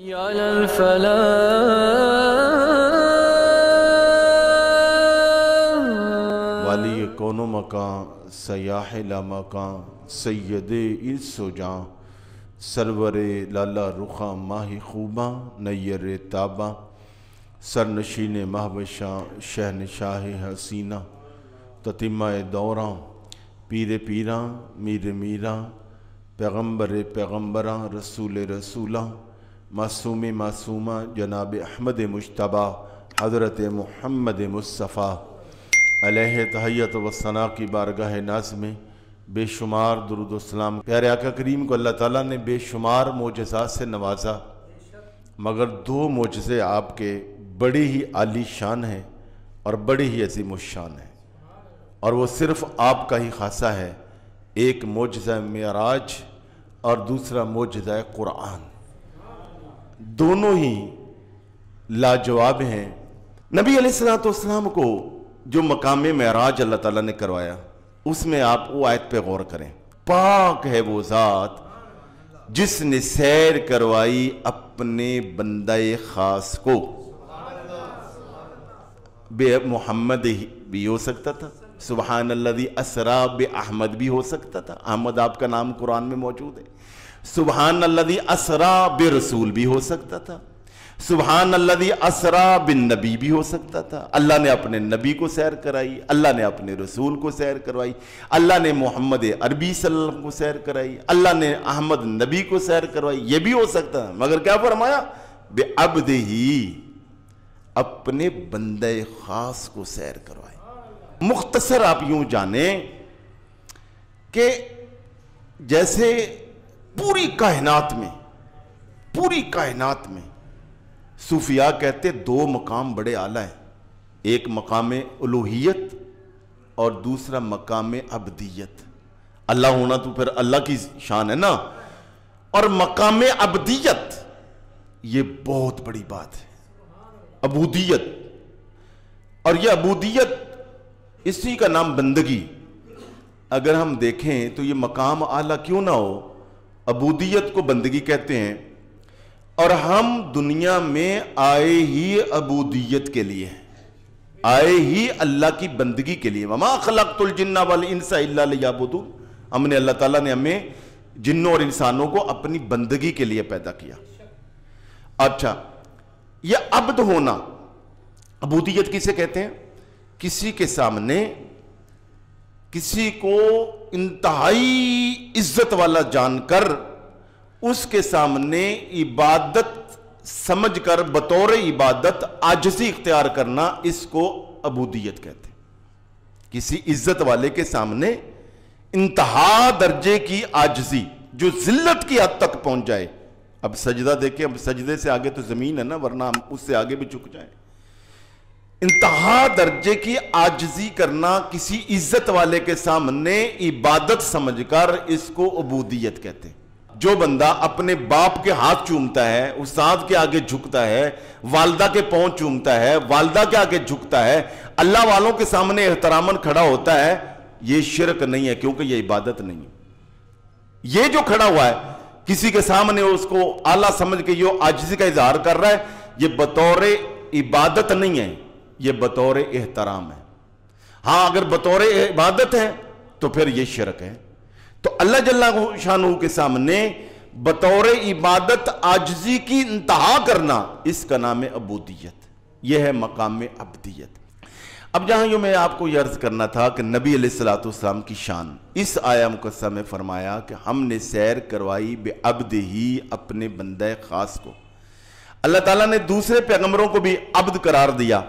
یا للفلاح والی کون و مکان سیاح لامکان سید انس و جان سرور لالا رخاں ماہی خوباں نیر تاباں سرنشین مہوشاں شہنشاہ حسینہ تتمہ دوراں پیر پیراں میر میراں پیغمبر پیغمبراں رسول رسولاں معصوم معصومہ جناب احمد مجتبیٰ حضرت محمد مصطفیٰ علیہ تحیت و ثنا کی بارگاہ ناز میں بے شمار درود و سلام۔ پیارے آقا کریم کو اللہ تعالیٰ نے بے شمار معجزات سے نوازا، مگر دو معجزے آپ کے بڑی ہی عالی شان ہیں اور بڑی ہی عظیم الشان ہیں، اور وہ صرف آپ کا ہی خاصہ ہے۔ ایک معجزہ معراج اور دوسرا معجزہ قرآن، دونوں ہی لاجواب ہیں۔ نبی علیہ السلام کو جو مقام معراج اللہ تعالیٰ نے کروایا، اس میں آپ وہ آیت پہ غور کریں۔ پاک ہے وہ ذات جس نے سیر کروائی اپنے بندہ خاص کو۔ بے محمد بھی ہو سکتا تھا، سبحان الذی اسریٰ بے احمد بھی ہو سکتا تھا، احمد آپ کا نام قرآن میں موجود ہے۔ سبحان الذی اسریٰ بے رسول بھی ہو سکتا تھا، سبحان الذی اسریٰ بالنبی بھی ہو سکتا تھا۔ اللہ نے اپنے نبی کو سیر کرائی، اللہ نے اپنے رسول کو سیر کروائی، اللہ نے محمد عربی صلی اللہ علیہ وسلم کو سیر کرائی، اللہ نے احمد نبی کو سیر کروائی، یہ بھی ہو سکتا ہے، مگر کیا فرمایا؟ بے عبدہ، اپنے بندہ خاص کو سیر کروائی۔ مختصر آپ یوں جانیں کہ جیسے پوری کائنات میں صوفیاء کہتے دو مقام بڑے اعلیٰ ہیں، ایک مقام الوہیت اور دوسرا مقام عبدیت۔ اللہ ہونا تو پھر اللہ کی شان ہے نا، اور مقام عبدیت یہ بہت بڑی بات ہے، عبودیت۔ اور یہ عبودیت، اسی کا نام بندگی۔ اگر ہم دیکھیں تو یہ مقام اعلیٰ کیوں نہ ہو، عبودیت کو بندگی کہتے ہیں، اور ہم دنیا میں آئے ہی عبودیت کے لیے، آئے ہی اللہ کی بندگی کے لیے۔ وَمَا خَلَقْتُ الْجِنَّ وَالْإِنسَ إِلَّا لِيَعْبُدُونِ، ہم نے اللہ تعالیٰ نے ہمیں جنوں اور انسانوں کو اپنی بندگی کے لیے پیدا کیا۔ اچھا، یہ عبد ہونا، عبودیت کسے کہتے ہیں؟ کسی کے سامنے، کسی کو انتہائی عزت والا جان کر اس کے سامنے عبادت سمجھ کر بطور عبادت عاجزی اختیار کرنا، اس کو عبودیت کہتے ہیں۔ کسی عزت والے کے سامنے انتہا درجے کی عاجزی، جو ذلت کی حد تک پہنچ جائے۔ اب سجدہ دیکھیں، اب سجدے سے آگے تو زمین ہے نا، ورنہ ہم اس سے آگے بھی جھک جائیں۔ انتہا درجے کی عاجزی کرنا کسی عزت والے کے سامنے عبادت سمجھ کر، اس کو عبودیت کہتے ہیں۔ جو بندہ اپنے باپ کے ہاتھ چومتا ہے، استاد کے آگے جھکتا ہے، والدہ کے پاؤں چومتا ہے، والدہ کے آگے جھکتا ہے، اللہ والوں کے سامنے احتراماً کھڑا ہوتا ہے، یہ شرک نہیں ہے، کیونکہ یہ عبادت نہیں ہے۔ یہ جو کھڑا ہوا ہے کسی کے سامنے، اس کو اعلیٰ سمجھ کے یہ عاجزی کا اظہار کر رہا ہے، یہ بطور عبادت نہیں ہے، یہ بطور احترام ہے۔ ہاں اگر بطور عبادت ہے تو پھر یہ شرک ہے۔ تو اللہ جل شانہ کے سامنے بطور عبادت عاجزی کی انتہا کرنا، اس کا نام ہے عبودیت، یہ ہے مقام عبدیت۔ اب جہاں یوں میں آپ کو یہ عرض کرنا تھا کہ نبی علیہ السلام کی شان، اس آیہ مقدسہ میں فرمایا کہ ہم نے سیر کروائی بے عبد ہی، اپنے بندہ خاص کو۔ اللہ تعالیٰ نے دوسرے پیغمبروں کو بھی عبد قرار دیا۔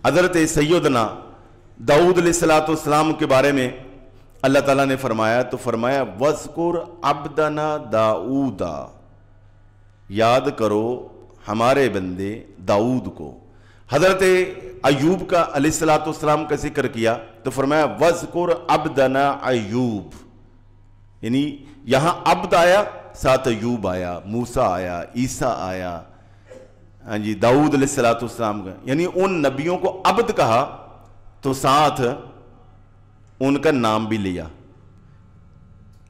حضرت سیدنا داؤد علیہ السلام کے بارے میں اللہ تعالیٰ نے فرمایا، تو فرمایا وَذْكُرْ عَبْدَنَا دَاؤُدَ، یاد کرو ہمارے بندے داؤد کو۔ حضرت ایوب کا علیہ السلام کا ذکر کیا تو فرمایا وَذْكُرْ عَبْدَنَا ایوب، یعنی یہاں عبد آیا، ساتھ ایوب آیا، موسیٰ آیا، عیسیٰ آیا، ہاں جی، داؤد علیہ السلام کا، یعنی ان نبیوں کو عبد کہا تو ساتھ ان کا نام بھی لیا۔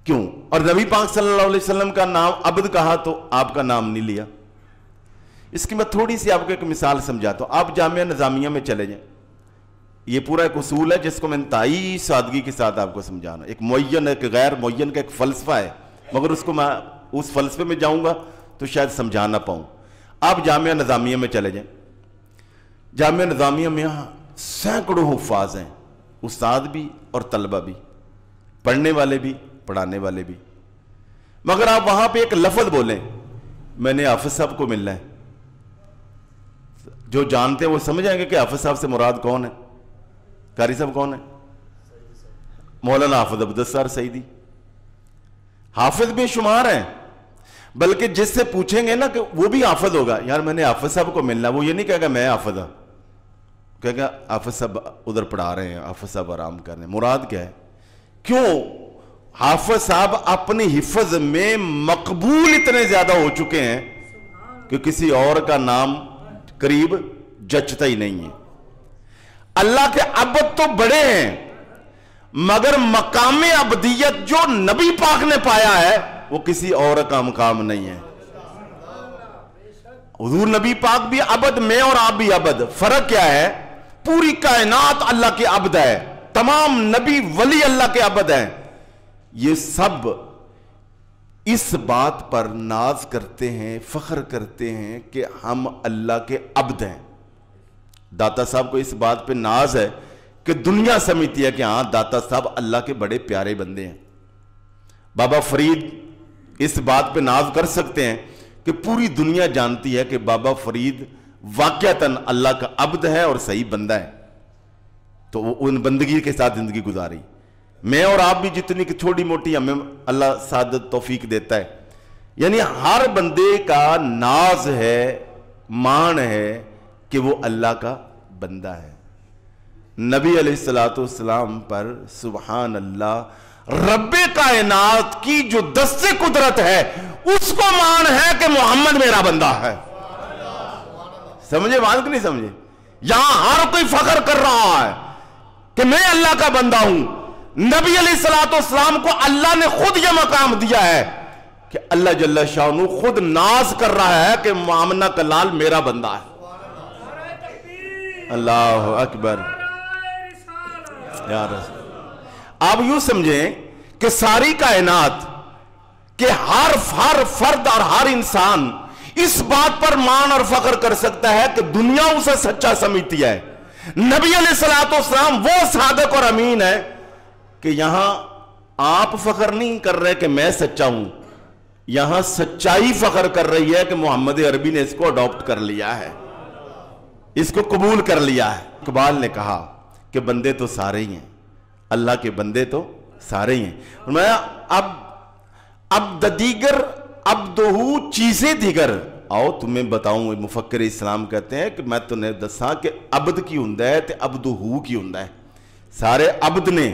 کیوں؟ اور نبی پاک صلی اللہ علیہ وسلم کا نام عبد کہا تو آپ کا نام نہیں لیا۔ اس کی میں تھوڑی سی آپ کو ایک مثال سمجھاتا ہوں. آپ جامعہ نظامیہ میں چلے جائیں, یہ پورا ایک اصول ہے جس کو میں انتہائی سادگی کے ساتھ آپ کو سمجھانا. ایک معین ایک غیر معین کا ایک فلسفہ ہے, مگر اس کو میں اس فلسفے میں جاؤں گا تو شاید سمجھا نہ پاؤں. آپ جامعہ نظامیہ میں چلے جائیں, جامعہ نظامیہ میں سینکڑوں حفاظ ہیں, استاد بھی اور طلبہ بھی, پڑھنے والے بھی پڑھانے والے بھی, مگر آپ وہاں پہ ایک لفظ بولیں, میں نے حافظ صاحب کو ملنا ہے. جو جانتے ہیں وہ سمجھ آئیں گے کہ حافظ صاحب سے مراد کون ہے, قاری صاحب کون ہے, مولانا حافظ عبدالستار سعیدی. حافظ بھی شمار ہیں, بلکہ جس سے پوچھیں گے نا کہ وہ بھی حافظ ہوگا, یار میں نے حافظ صاحب کو ملنا, وہ یہ نہیں کہے گا میں حافظ ہوں, کہے گا حافظ صاحب ادھر پڑھا رہے ہیں, حافظ صاحب آرام کر رہے ہیں. مراد کیا ہے؟ کیوں؟ حافظ صاحب اپنی حفظ میں مقبول اتنے زیادہ ہو چکے ہیں کہ کسی اور کا نام قریب جچتا ہی نہیں ہے. اللہ کے عبد تو بڑے ہیں, مگر مقام عبدیت جو نبی پاک نے پایا ہے وہ کسی اور کا مقام نہیں ہے. حضور نبی پاک بھی عبد, میں اور آپ بھی عبد. فرق کیا ہے؟ پوری کائنات اللہ کے عبد ہے, تمام نبی ولی اللہ کے عبد ہیں. یہ سب اس بات پر ناز کرتے ہیں, فخر کرتے ہیں کہ ہم اللہ کے عبد ہیں. داتا صاحب کو اس بات پہ ناز ہے کہ دنیا سمجھتی ہے کہ ہاں داتا صاحب اللہ کے بڑے پیارے بندے ہیں. بابا فرید اس بات پہ ناز کر سکتے ہیں کہ پوری دنیا جانتی ہے کہ بابا فرید واقعتاً اللہ کا عبد ہے اور صحیح بندہ ہے, تو وہ ان بندگی کے ساتھ زندگی گزاری. میں اور آپ بھی جتنی کہ چھوٹی موٹی ہمیں اللہ سعادت توفیق دیتا ہے, یعنی ہر بندے کا ناز ہے, مان ہے کہ وہ اللہ کا بندہ ہے. نبی علیہ السلام پر سبحان اللہ رب کائنات کی جو دست قدرت ہے اس کو مان ہے کہ محمد میرا بندہ ہے. سمجھے بات کہ نہیں سمجھے؟ یہاں ہر کوئی فخر کر رہا ہے کہ میں اللہ کا بندہ ہوں. نبی علیہ السلام کو اللہ نے خود یہ مقام دیا ہے کہ اللہ جل شانہ خود ناز کر رہا ہے کہ مامنہ کا لال میرا بندہ ہے. اللہ اکبر یا رسول. آپ یوں سمجھیں کہ ساری کائنات کہ ہر فرد اور ہر انسان اس بات پر مان اور فخر کر سکتا ہے کہ دنیا اسے سچا سمجھتی ہے. نبی علیہ السلام وہ صادق اور امین ہے کہ یہاں آپ فخر نہیں کر رہے کہ میں سچا ہوں, یہاں سچائی فخر کر رہی ہے کہ محمد عربی نے اس کو اڈاپٹ کر لیا ہے, اس کو قبول کر لیا ہے. اقبال نے کہا کہ بندے تو سارے ہی ہیں, اللہ کے بندے تو سارے ہی ہیں. میں اب دیگر عبدہو چیزیں دیگر. آؤ تمہیں بتاؤں, مفکر اسلام کہتے ہیں کہ میں تمہیں دساں کہ عبد کی ہوندا ہے تے عبدہو کی ہوندا ہے. سارے عبد نے,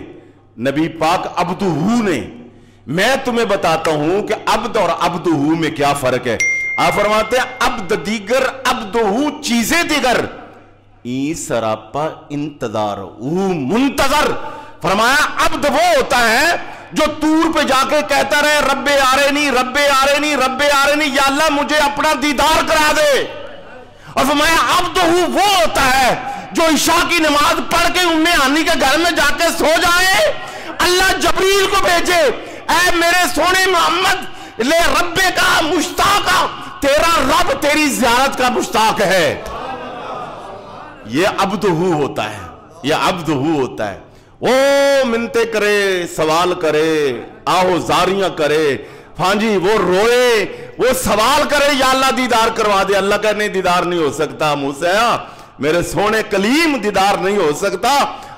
نبی پاک عبدہو نے. میں تمہیں بتاتا ہوں کہ عبد اور عبدہو میں کیا فرق ہے. آپ فرماتے ہیں عبد دیگر عبدہو چیزیں دیگر, ای سراپا انتظار او منتظر. فرمایا عبد وہ ہوتا ہے جو طور پہ جا کے کہتا رہے رب آرینی رب آرینی رب آرینی, یا اللہ مجھے اپنا دیدار کرا دے. اور فرمایا عبدہو وہ ہوتا ہے جو عشاء کی نماز پڑھ کے امی ہانی کے گھر میں جا کے سو جائے, اللہ جبریل کو بھیجے, اے میرے سونے محمد لے رب کا مشتاق, تیرا رب تیری زیارت کا مشتاق ہے. یہ عبدہو ہوتا ہے, یہ عبدہو ہوتا ہے. وہ منتے کرے, سوال کرے, آہو زاریاں کرے, ہاں جی وہ روئے, وہ سوال کرے یا اللہ دیدار کروا دے. اللہ کہنے دیدار نہیں ہو سکتا موسیٰ, میرے سونے کلیم دیدار نہیں ہو سکتا,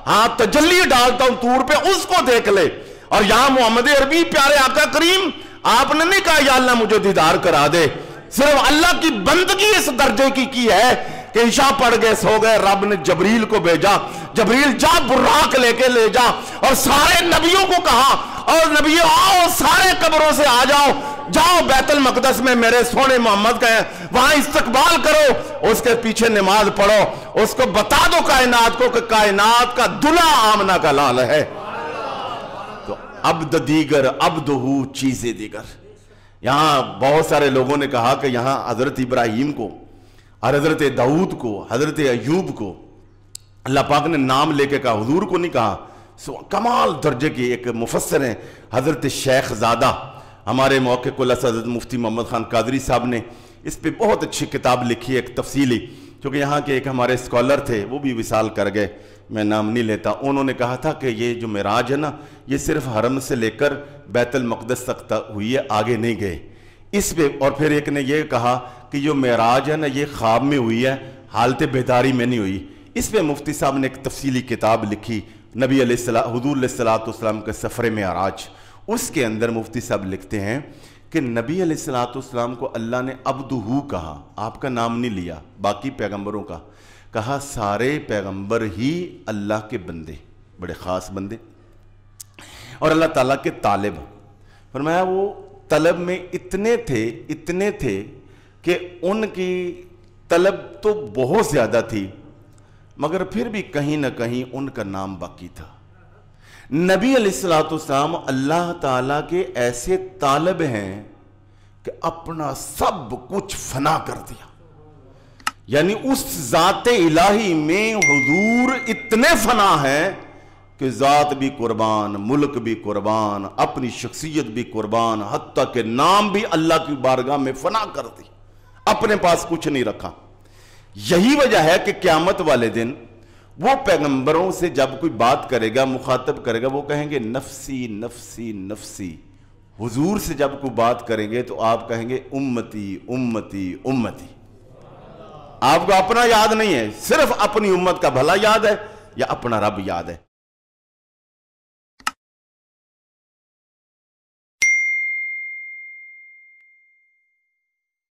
ہاں تجلی ڈالتا ہوں طور پہ, اس کو دیکھ لے. اور یہاں محمد عربی پیارے آقا کریم آپ نے نہیں کہا یا اللہ مجھے دیدار کرا دے, صرف اللہ کی بندگی اس درجے کی ہے کہ عشاء پڑھ گئے سو گئے, رب نے جبریل کو بھیجا, جبریل جا براق لے کے لے جا, اور سارے نبیوں کو کہا اور نبیوں آؤ سارے قبروں سے آ جاؤ, جاؤ بیت المقدس میں میرے سونے محمد کا ہے وہاں استقبال کرو, اس کے پیچھے نماز پڑھو, اس کو بتا دو کائنات کو کہ کائنات کا دلہا آمنہ کا لال ہے. تو عبد دیگر عبدہو چیزیں دیگر. یہاں بہت سارے لوگوں نے کہا کہ یہاں حضرت ابراہیم کو اور حضرت داؤد کو، حضرت ایوب کو اللہ پاک نے نام لے کے کہا، حضور کو نہیں کہا۔ کمال درجے کی ایک مفسر ہیں حضرت شیخ زادہ، ہمارے موقع کو اللہ حضرت مفتی محمد خان قادری صاحب نے اس پہ بہت اچھی کتاب لکھی ہے، ایک تفصیلی، کیونکہ یہاں کے ایک ہمارے اسکالر تھے، وہ بھی وصال کر گئے، میں نام نہیں لیتا، انہوں نے کہا تھا کہ یہ جو معراج ہے نا، یہ صرف حرم سے لے کر بیت المقدس تک ہوئی ہے، آگے نہیں گئے اس پہ۔ اور پھر ایک نے یہ کہا کہ جو معراج ہے نا، یہ خواب میں ہوئی ہے، حالت بیداری میں نہیں ہوئی۔ اس پہ مفتی صاحب نے ایک تفصیلی کتاب لکھی، نبی علیہ السلام، حضور علیہ السلام کے سفر معراج۔ اس کے اندر مفتی صاحب لکھتے ہیں کہ نبی علیہ السلام کو اللہ نے عبدہ کہا، آپ کا نام نہیں لیا، باقی پیغمبروں کا کہا۔ سارے پیغمبر ہی اللہ کے بندے، بڑے خاص بندے، اور اللہ تعالیٰ کے طالب۔ فرمایا وہ طلب میں اتنے تھے کہ ان کی طلب تو بہت زیادہ تھی، مگر پھر بھی کہیں نہ کہیں ان کا نام باقی تھا۔ نبی علیہ السلام اللہ تعالیٰ کے ایسے طالب ہیں کہ اپنا سب کچھ فنا کر دیا، یعنی اس ذات الہی میں حضور اتنے فنا ہیں کہ ذات بھی قربان، ملک بھی قربان، اپنی شخصیت بھی قربان، حتیٰ کہ نام بھی اللہ کی بارگاہ میں فنا کر دی، اپنے پاس کچھ نہیں رکھا۔ یہی وجہ ہے کہ قیامت والے دن وہ پیغمبروں سے جب کوئی بات کرے گا، مخاطب کرے گا، وہ کہیں گے نفسی نفسی نفسی۔ حضور سے جب کوئی بات کریں گے تو آپ کہیں گے امتی امتی امتی۔ آپ کو اپنا یاد نہیں ہے، صرف اپنی امت کا بھلا یاد ہے یا اپنا رب یاد ہے۔